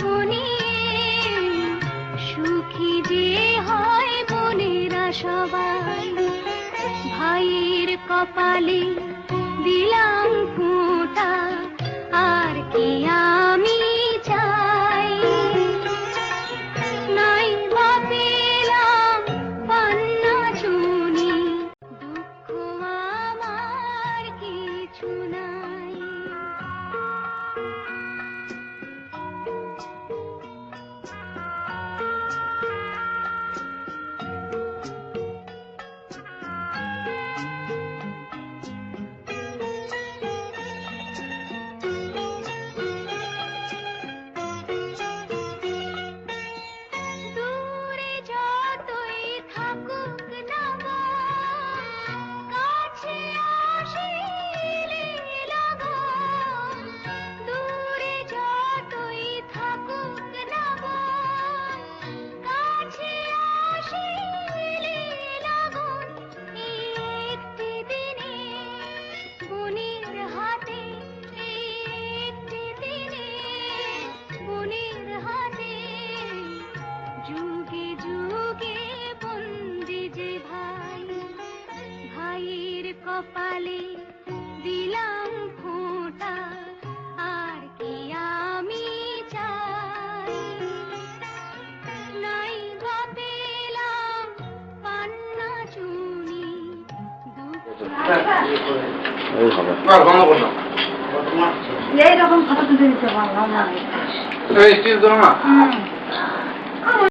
বনিয়ে সুখী যে হয় বোনেরা সবাই। ভাইয়ের কপালে দিলাম ফোঁটা, আর কি আমি চাই। নাই বা পেলাম পান্না চুনি, দুঃখ আমার কিছু নাই। দূরে যতই থাকুক না মন, কাছে আসিলে লগন। দূরে যতই থাকুক না মন, কাছে আসিলে লগন। একটি দিনে বোনের হাতে, একটি দিনে বোনের হাতে, যুগে যুগে বন্দি যে ভাই। ভাইয়ের কপালে দিলাম ফোঁটা, আর কি আমি চাই। নাই বা পেলাম পান্না চুনি, এইরকম ফটো তুলে দিতে পারলাম না।